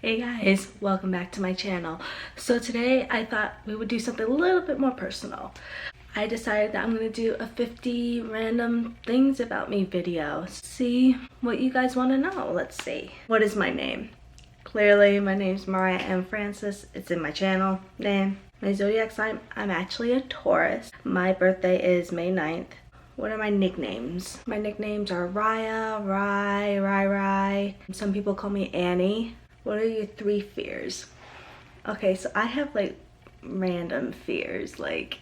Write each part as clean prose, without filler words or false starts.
Hey guys, welcome back to my channel. So today I thought we would do something a little bit more personal. I decided that I'm gonna do a 50 random things about me video. See what you guys want to know. Let's see. What is my name? Clearly my name's Mariah-Anne Francis. It's in my channel name. My zodiac sign, I'm actually a Taurus. My birthday is May 9th. What are my nicknames? My nicknames are Raya, Rai. Some people call me Annie. What are your 3 fears? Okay, so I have like random fears, like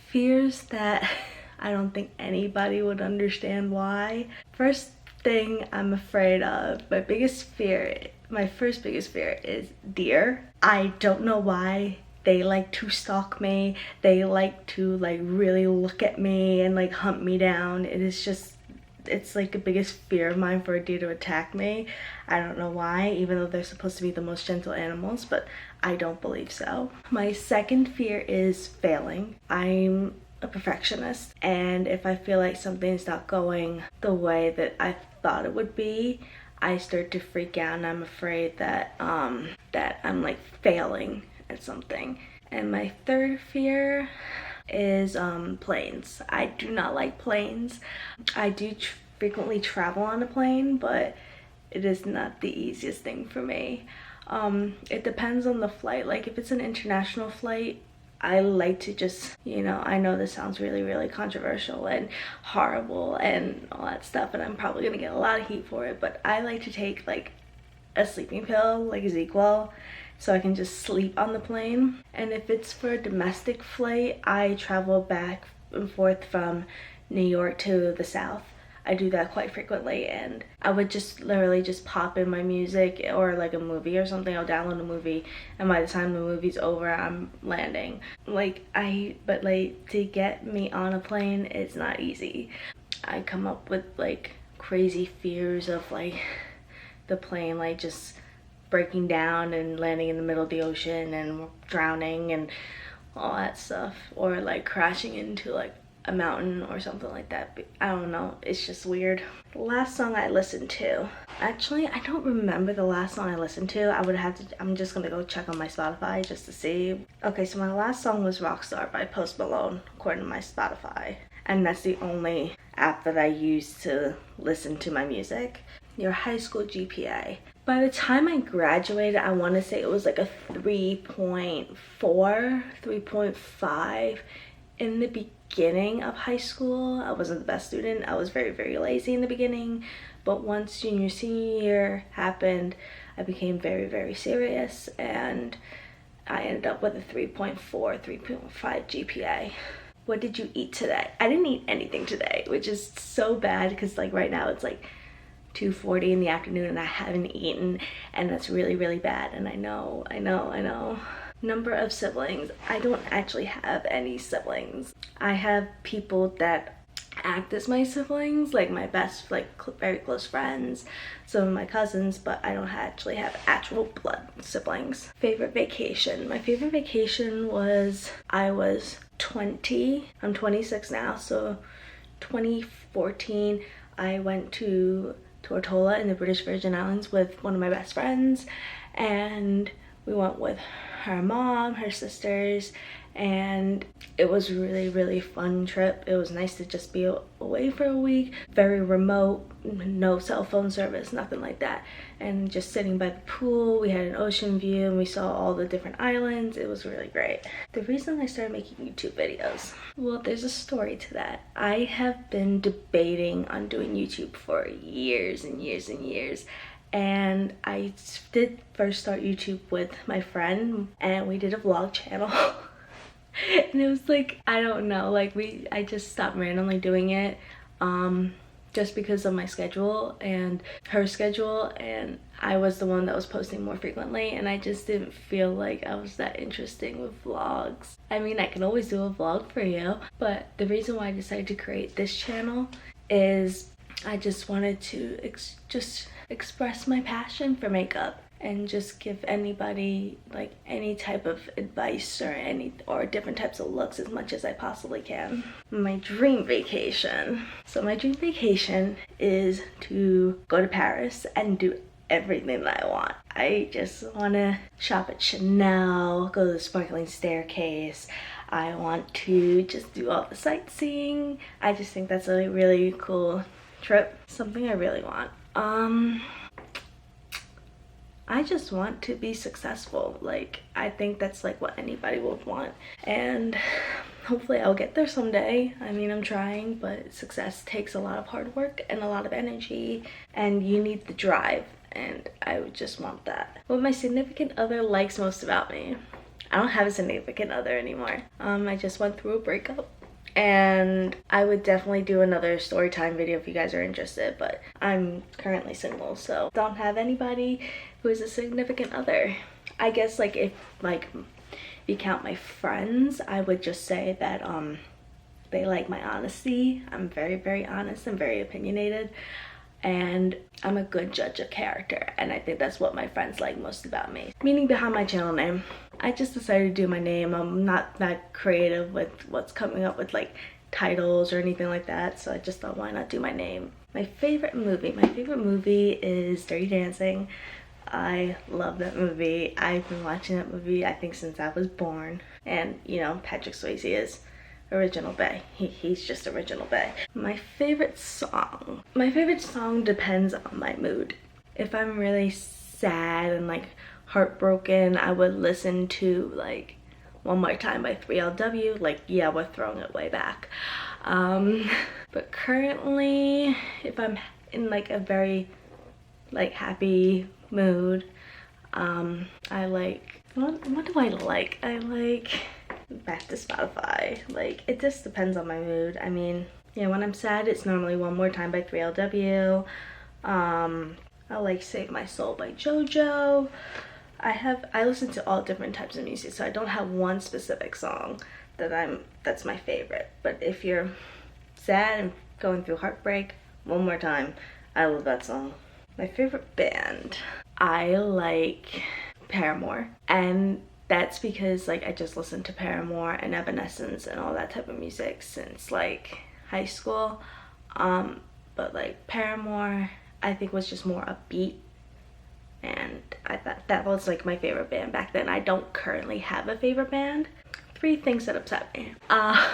fears that I don't think anybody would understand why. First thing I'm afraid of, my first biggest fear is deer. I don't know why. They like to stalk me. They like to like really look at me and like hunt me down. It's like the biggest fear of mine for a deer to attack me. I don't know why, even though they're supposed to be the most gentle animals, but I don't believe so. My second fear is failing. I'm a perfectionist, and if I feel like something's not going the way that I thought it would be, I start to freak out and I'm afraid that I'm like failing at something. And my third fear is planes. I do not like planes. I do frequently travel on a plane, but it is not the easiest thing for me. It depends on the flight. Like if it's an international flight, I like to just, I know this sounds really controversial and horrible and all that stuff, and I'm probably gonna get a lot of heat for it, but I like to take like a sleeping pill, like ZQL, so I can just sleep on the plane. And if it's for a domestic flight, I travel back and forth from New York to the South. I do that quite frequently, and I would just literally just pop in my music or like a movie or something. I'll download a movie, and by the time the movie's over, I'm landing. But to get me on a plane, it's not easy. I come up with like crazy fears of like the plane like just breaking down and landing in the middle of the ocean and drowning and all that stuff, or like crashing into like a mountain or something like that. I don't know, it's just weird. The last song I listened to, actually I don't remember the last song I listened to. I'm just gonna go check on my Spotify just to see. Okay, so my last song was Rockstar by Post Malone according to my Spotify, and that's the only app that I use to listen to my music. Your high school GPA. By the time I graduated, I want to say it was like a 3.4, 3.5. In the beginning of high school, I wasn't the best student. I was very lazy in the beginning, but once junior, senior year happened, I became very serious, and I ended up with a 3.4, 3.5 GPA. What did you eat today? I didn't eat anything today, which is so bad because like right now it's like 2:40 in the afternoon and I haven't eaten, and that's really bad. And I know. Number of siblings. I don't actually have any siblings. I have people that act as my siblings, like my best, like very close friends, some of my cousins, but I don't actually have actual blood siblings. Favorite vacation. My favorite vacation was, I was 20. I'm 26 now, so 2014 I went to Tortola in the British Virgin Islands with one of my best friends, and we went with her mom, her sisters, and it was really fun trip. It was nice to just be away for a week, very remote, no cell phone service, nothing like that, and just sitting by the pool. We had an ocean view and we saw all the different islands. It was really great. The reason I started making YouTube videos, well, there's a story to that. I have been debating on doing YouTube for years and years, and I did first start YouTube with my friend, and we did a vlog channel. And it was like, I don't know, like I just stopped randomly doing it just because of my schedule and her schedule, and I was the one that was posting more frequently, and I just didn't feel like I was that interesting with vlogs. I mean, I can always do a vlog for you, but the reason why I decided to create this channel is I just wanted to just express my passion for makeup and just give anybody like any type of advice or different types of looks as much as I possibly can. My dream vacation. So my dream vacation is to go to Paris and do everything that I want. I just want to shop at Chanel, go to the Sparkling Staircase. I want to just do all the sightseeing. I just think that's a really cool trip. Something I really want. I just want to be successful. Like, I think that's like what anybody would want. And hopefully I'll get there someday. I mean, I'm trying, but success takes a lot of hard work and a lot of energy, and you need the drive, and I would just want that. What my significant other likes most about me. I don't have a significant other anymore. I just went through a breakup, and I would definitely do another story time video if you guys are interested, but I'm currently single, so don't have anybody who is a significant other. I guess like if you count my friends, I would just say that they like my honesty. I'm very, very honest and very opinionated, and I'm a good judge of character, and I think that's what my friends like most about me. Meaning behind my channel name, I just decided to do my name. I'm not that creative with what's coming up with like titles or anything like that, so I just thought, why not do my name? My favorite movie is Dirty Dancing. I love that movie. I've been watching that movie I think since I was born, and you know, Patrick Swayze is original bae. He's just original bae. My favorite song depends on my mood. If I'm really sad and like heartbroken, I would listen to like One More Time by 3LW. Like, yeah, we're throwing it way back. But currently, if I'm in like a very like happy mood, I like, what do I like? I like back to Spotify. Like, it just depends on my mood. I mean, yeah, when I'm sad, it's normally One More Time by 3LW. I like Save My Soul by JoJo. I listen to all different types of music, so I don't have one specific song that's my favorite. But if you're sad and going through heartbreak, One More Time, I love that song. My favorite band, I like Paramore, and that's because like I just listened to Paramore and Evanescence and all that type of music since like high school. But like Paramore, I think was just more upbeat, and I thought that was like my favorite band back then. I don't currently have a favorite band. 3 things that upset me. I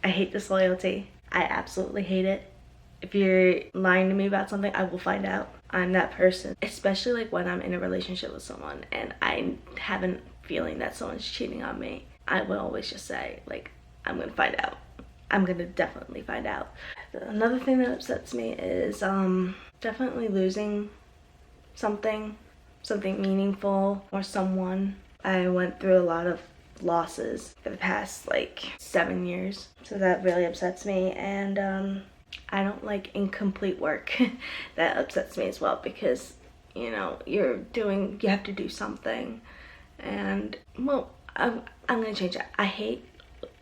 hate disloyalty. I absolutely hate it. If you're lying to me about something, I will find out. I'm that person, especially like when I'm in a relationship with someone and I haven't feeling that someone's cheating on me. I will always just say like, I'm gonna find out. I'm gonna definitely find out. Another thing that upsets me is definitely losing something meaningful or someone. I went through a lot of losses for the past like 7 years, so that really upsets me. And I don't like incomplete work. That upsets me as well, because you know, you have to do something. And well, I'm gonna change it. I hate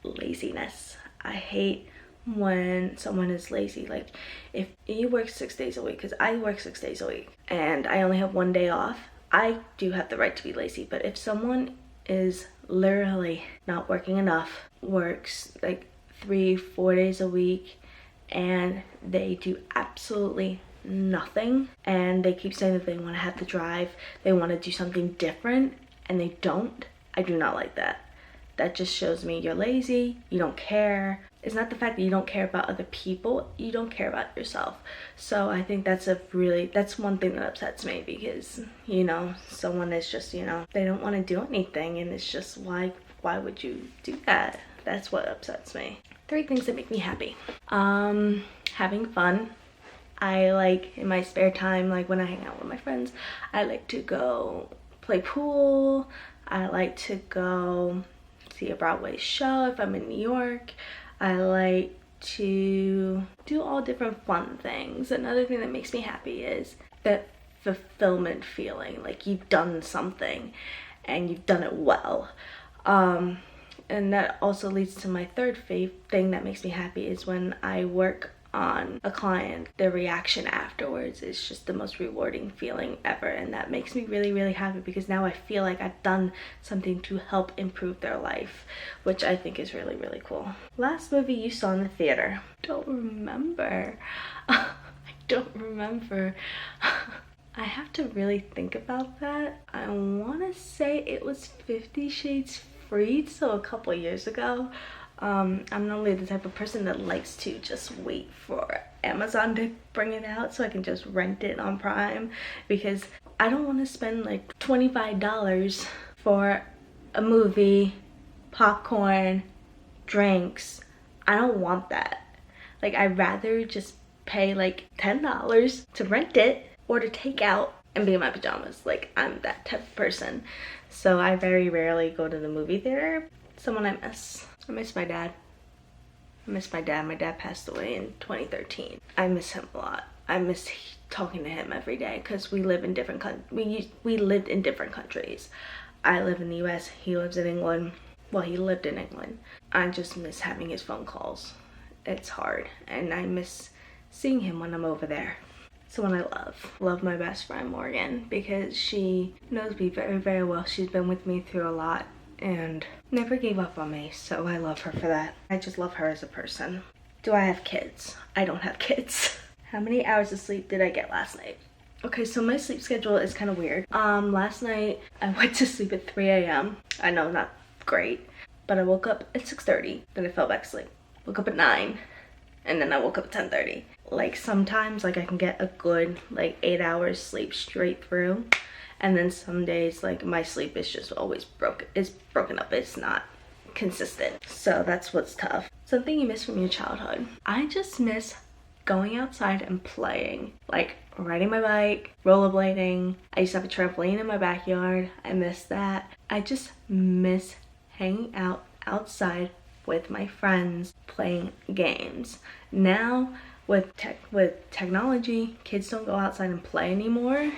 laziness. I hate when someone is lazy. Like, if you work 6 days a week, because I work 6 days a week and I only have 1 day off, I do have the right to be lazy. But if someone is literally not working enough, works like 3-4 days a week, and they do absolutely nothing, and they keep saying that they want to have the drive, they want to do something different, and they don't, I do not like that. That just shows me you're lazy, you don't care. It's not the fact that you don't care about other people, you don't care about yourself. So I think that's one thing that upsets me, because you know, someone is just, you know, they don't want to do anything, and it's just, why would you do that? That's what upsets me. 3 things that make me happy. Having fun. I like, in my spare time, like when I hang out with my friends, I like to go play pool. I like to go see a Broadway show if I'm in New York. I like to do all different fun things. Another thing that makes me happy is that fulfillment feeling, like you've done something and you've done it well. And that also leads to my third thing that makes me happy is when I work on a client, the reaction afterwards is just the most rewarding feeling ever, and that makes me really, really happy, because now I feel like I've done something to help improve their life, which I think is really, really cool. Last movie you saw in the theater? Don't remember. I don't remember. I have to really think about that. I want to say it was 50 Shades Freed, so a couple years ago. I'm normally the type of person that likes to just wait for Amazon to bring it out so I can just rent it on Prime, because I don't want to spend like $25 for a movie, popcorn, drinks. I don't want that. Like, I'd rather just pay like $10 to rent it or to take out and be in my pajamas. Like, I'm that type of person. So I very rarely go to the movie theater. Someone I miss. I miss my dad. I miss my dad. My dad passed away in 2013. I miss him a lot. I miss talking to him every day because we live in different we lived in different countries. I live in the US, he lives in England. Well, he lived in England. I just miss having his phone calls. It's hard, and I miss seeing him when I'm over there. Someone I love my best friend Morgan, because she knows me very, very well. She's been with me through a lot and never gave up on me, so I love her for that. I just love her as a person. Do I have kids? I don't have kids. How many hours of sleep did I get last night? Okay, so my sleep schedule is kind of weird. Last night I went to sleep at 3 a.m. I know, not great, but I woke up at 6:30, then I fell back asleep. Woke up at 9, and then I woke up at 10:30. Like, sometimes like I can get a good like 8 hours sleep straight through, and then some days like my sleep is just always broken up. It's not consistent. So that's what's tough. Something you miss from your childhood. I just miss going outside and playing, like riding my bike, rollerblading. I used to have a trampoline in my backyard. I miss that. I just miss hanging out outside with my friends, playing games. Now with technology, kids don't go outside and play anymore,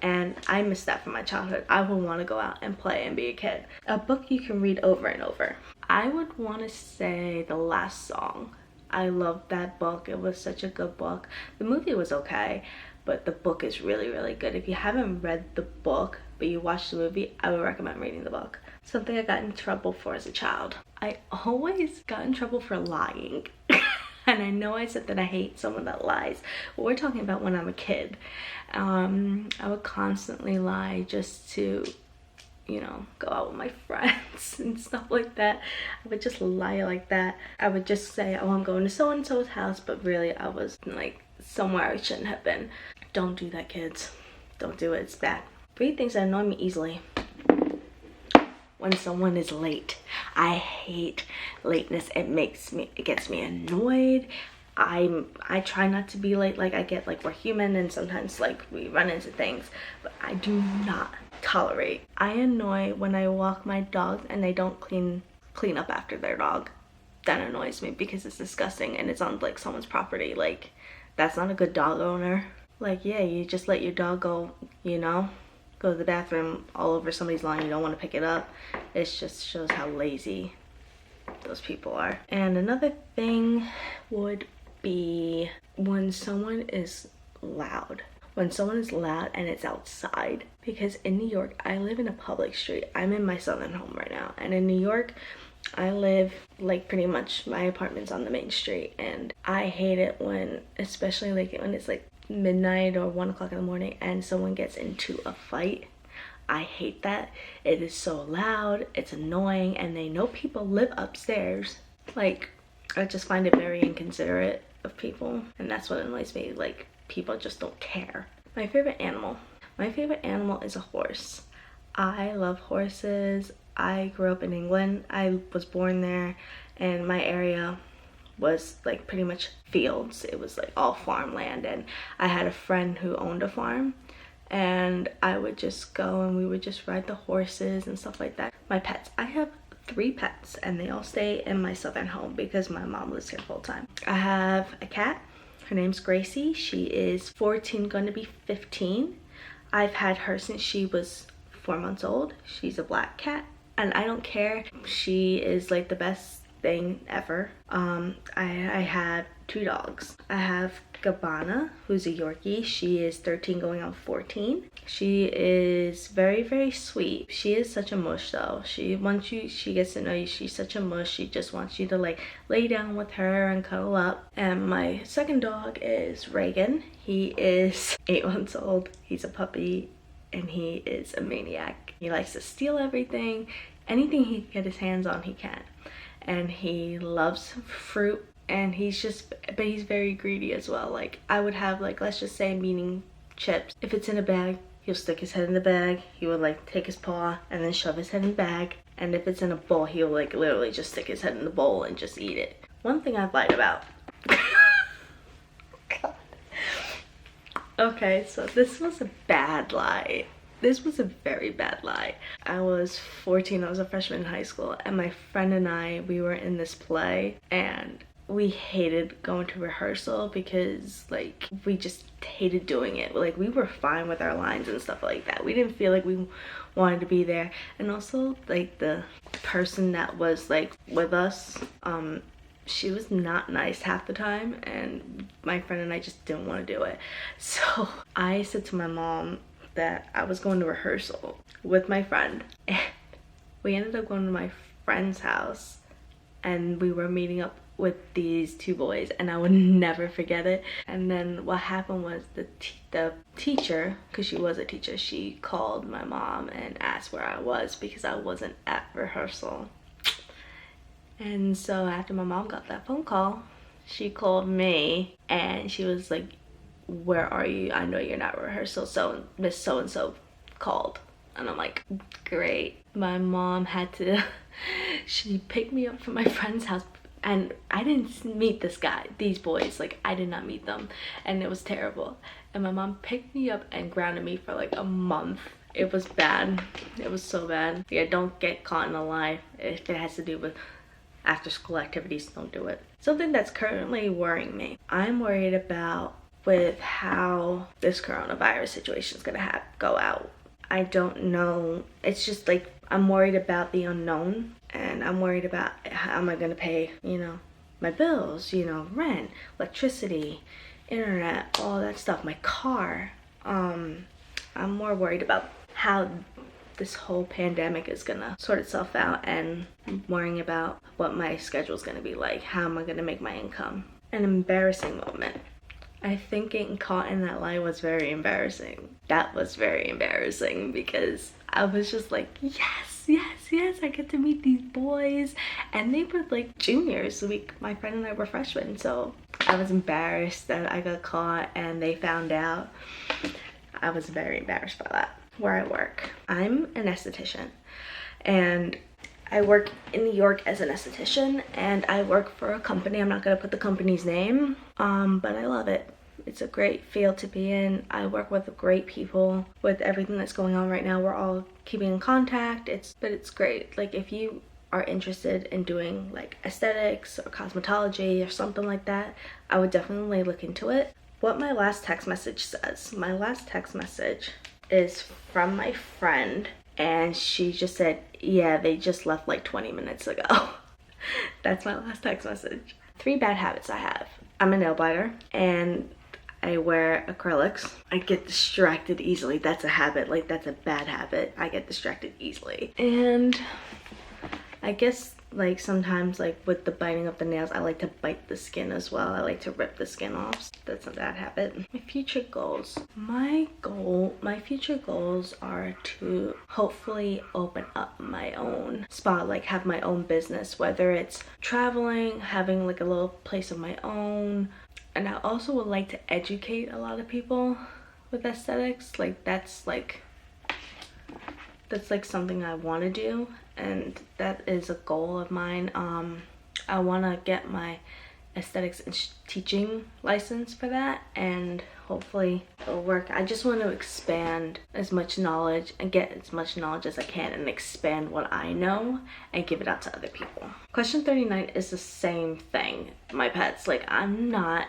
and I miss that from my childhood. I would want to go out and play and be a kid. A book you can read over and over. I would want to say The Last Song. I loved that book. It was such a good book. The movie was okay, but the book is really, really good. If you haven't read the book but you watched the movie, I would recommend reading the book. Something I got in trouble for as a child. I always got in trouble for lying. And I know I said that I hate someone that lies, but we're talking about when I'm a kid. I would constantly lie just to, you know, go out with my friends and stuff like that. I would just lie like that. I would just say, oh, I'm going to so-and-so's house, but really I was like somewhere I shouldn't have been. Don't do that, kids. Don't do it. It's bad. 3 things that annoy me easily. When someone is late. I hate lateness. It gets me annoyed. I try not to be late. Like, I get like, we're human and sometimes like we run into things, but I do not tolerate. I annoy when I walk my dog and they don't clean up after their dog. That annoys me because it's disgusting and it's on like someone's property. Like, that's not a good dog owner. Like, yeah, you just let your dog go, you know, go to the bathroom all over somebody's lawn. You don't want to pick it up. It just shows how lazy those people are. And another thing would be when someone is loud. When someone is loud and it's outside. Because in New York, I live in a public street. I'm in my southern home right now. And in New York, I live like pretty much, my apartment's on the main street. And I hate it when, especially like when it's like midnight or 1 o'clock in the morning and someone gets into a fight. I hate that. It is so loud, it's annoying, and they know people live upstairs. Like, I just find it very inconsiderate of people, and that's what annoys me. Like, people just don't care. My favorite animal. My favorite animal is a horse. I love horses. I grew up in England. I was born there, and my area was like pretty much fields. It was like all farmland, and I had a friend who owned a farm, and I would just go and we would just ride the horses and stuff like that. My pets. I have 3 pets and they all stay in my southern home because my mom lives here full time. I have a cat. Her name's Gracie. She is 14, going to be 15. I've had her since she was 4 months old. She's a black cat and I don't care. She is like the best thing ever. I had 2 dogs. I have Gabbana, who's a Yorkie. She is 13 going on 14. She is very, very sweet. She is such a mush though. Once she gets to know you, she's such a mush. She just wants you to like lay down with her and cuddle up. And my second dog is Reagan. He is 8 months old. He's a puppy and he is a maniac. He likes to steal everything. Anything he can get his hands on, he can. And he loves fruit. And but he's very greedy as well. Like I would have like, let's just say I'm eating chips. If it's in a bag, he'll stick his head in the bag. He would like take his paw and then shove his head in the bag. And if it's in a bowl, he'll like literally just stick his head in the bowl and just eat it. One thing I've lied about. God. Okay, so this was a bad lie. This was a very bad lie. I was 14, I was a freshman in high school, and my friend and I, we were in this play, and we hated going to rehearsal because like we just hated doing it. Like we were fine with our lines and stuff like that. We didn't feel like we wanted to be there. And also like the person that was like with us, she was not nice half the time, and my friend and I just didn't want to do it. So I said to my mom that I was going to rehearsal with my friend, and we ended up going to my friend's house and we were meeting up with these 2 boys, and I would never forget it. And then what happened was the teacher, because she was a teacher, she called my mom and asked where I was because I wasn't at rehearsal. And so after my mom got that phone call, she called me and she was like, where are you? I know you're not at rehearsal, so Miss so-and-so called. And I'm like, great. My mom had to she picked me up from my friend's house, and I didn't meet these boys, like I did not meet them, and it was terrible. And my mom picked me up and grounded me for like a month. It was bad. It was so bad. Yeah, don't get caught in a lie. If it has to do with after school activities, don't do it. Something that's currently worrying me, I'm worried about with how this coronavirus situation is gonna go out. I don't know. It's just like I'm worried about the unknown, and I'm worried about how am I gonna pay, you know, my bills, you know, rent, electricity, internet, all that stuff, my car. I'm more worried about how this whole pandemic is gonna sort itself out, and worrying about what my schedule is gonna be like. How am I gonna make my income? An embarrassing moment. I think getting caught in that lie was very embarrassing. That was very embarrassing because I was just like, yes, I get to meet these boys. And they were like juniors. My friend and I were freshmen. So I was embarrassed that I got caught and they found out. I was very embarrassed by that. Where I work, I'm an esthetician. And I work in New York as an esthetician, and I work for a company. I'm not gonna put the company's name, but I love it. It's a great field to be in. I work with great people. With everything that's going on right now, we're all keeping in contact. But it's great. Like if you are interested in doing like aesthetics or cosmetology or something like that, I would definitely look into it. What my last text message says, my last text message is from my friend, and she just said, yeah, they just left like 20 minutes ago. That's my last text message. 3 bad habits I have. I'm a nail biter and I wear acrylics. I get distracted easily. That's a habit. Like that's a bad habit. I get distracted easily. And I guess like sometimes like with the biting of the nails, I like to bite the skin as well. I like to rip the skin off. That's a bad habit. My future goals. My future goals are to hopefully open up my own spot, like have my own business, whether it's traveling, having like a little place of my own. And I also would like to educate a lot of people with aesthetics. Like that's like something I want to do, and that is a goal of mine. I want to get my aesthetics and teaching license for that, and hopefully it'll work. I just want to expand as much knowledge and get as much knowledge as I can, and expand what I know and give it out to other people. Question 39 is the same thing. My pets. Like I'm not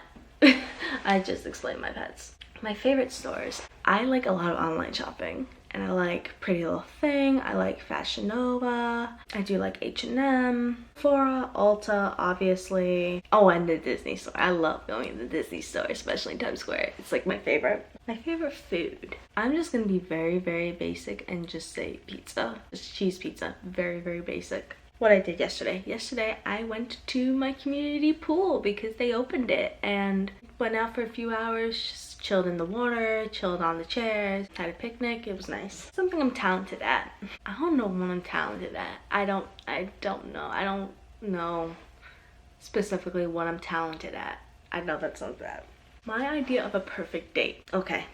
I just explained my pets. My favorite stores. I like a lot of online shopping. and I like Pretty Little Thing. I like Fashion Nova. I do like H&M, Sephora, Ulta, obviously. Oh, and the Disney store. I love going to the Disney store, especially in Times Square. It's like my favorite. My favorite food. I'm just gonna be very, very basic and just say pizza. Just cheese pizza. Very, very basic. What I did yesterday. Yesterday, I went to my community pool because they opened it and went out for a few hours, just chilled in the water, chilled on the chairs, had a picnic. It was nice. Something I'm talented at. I don't know what I'm talented at. I don't know. I don't know specifically what I'm talented at. I know that sounds bad. My idea of a perfect date. Okay.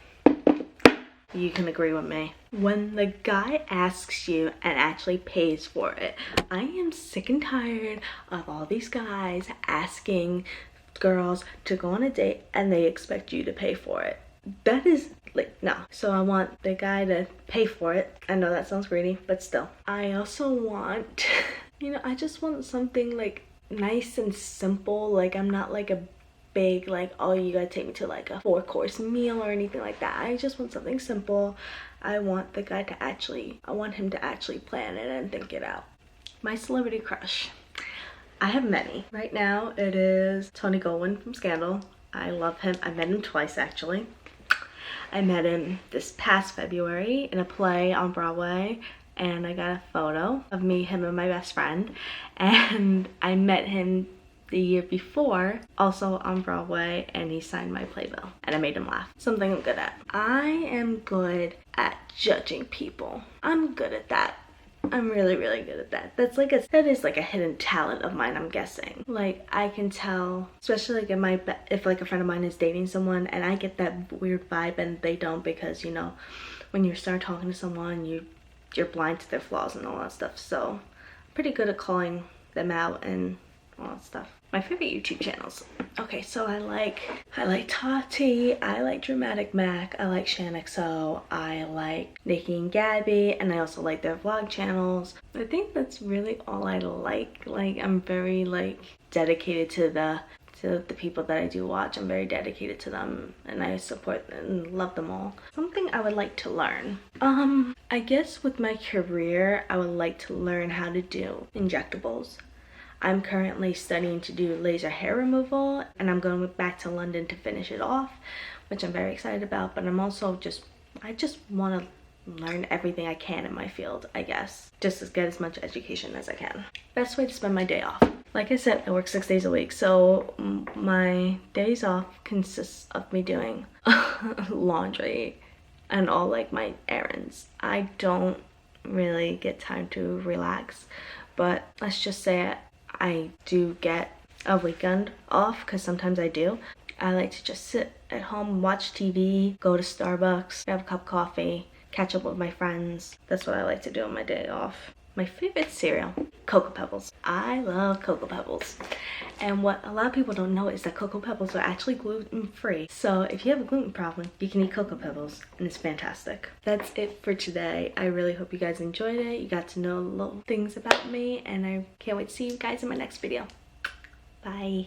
You can agree with me. When the guy asks you and actually pays for it. I am sick and tired of all these guys asking girls to go on a date and they expect you to pay for it. That is like, no. So I want the guy to pay for it. I know that sounds greedy, but still. I also want, you know, I just want something like nice and simple. Like I'm not like a big like, oh, you gotta take me to like a 4-course meal or anything like that. I just want something simple. I want the guy to actually, I want him to actually plan it and think it out. My celebrity crush. I have many. Right now it is Tony Goldwyn from Scandal. I love him. I met him twice actually. I met him this past February in a play on Broadway, and I got a photo of me, him, and my best friend. And I met him the year before, also on Broadway, and he signed my playbill and I made him laugh. Something I'm good at. I am good at judging people. I'm good at that. I'm really, really good at that. That is like a hidden talent of mine, I'm guessing. Like I can tell, especially like if like a friend of mine is dating someone and I get that weird vibe and they don't, because you know, when you start talking to someone, you're blind to their flaws and all that stuff. So I'm pretty good at calling them out and all that stuff. My favorite YouTube channels. Okay, so I like Tati, I like Dramatic Mac, I like ShanXO, I like Nikki and Gabby, and I also like their vlog channels. I think that's really all I like. Like I'm very like dedicated to the people that I do watch. I'm very dedicated to them and I support and love them all. Something I would like to learn. I guess with my career, I would like to learn how to do injectables. I'm currently studying to do laser hair removal and I'm going back to London to finish it off, which I'm very excited about, but I'm also I just want to learn everything I can in my field, I guess. Just to get as much education as I can. Best way to spend my day off. Like I said, I work 6 days a week, so my days off consists of me doing laundry and all like my errands. I don't really get time to relax, but let's just say I do get a weekend off, because sometimes I do. I like to just sit at home, watch TV, go to Starbucks, have a cup of coffee, catch up with my friends. That's what I like to do on my day off. My favorite cereal, Cocoa Pebbles. I love Cocoa Pebbles. And what a lot of people don't know is that Cocoa Pebbles are actually gluten-free. So if you have a gluten problem, you can eat Cocoa Pebbles and it's fantastic. That's it for today. I really hope you guys enjoyed it. You got to know little things about me and I can't wait to see you guys in my next video. Bye.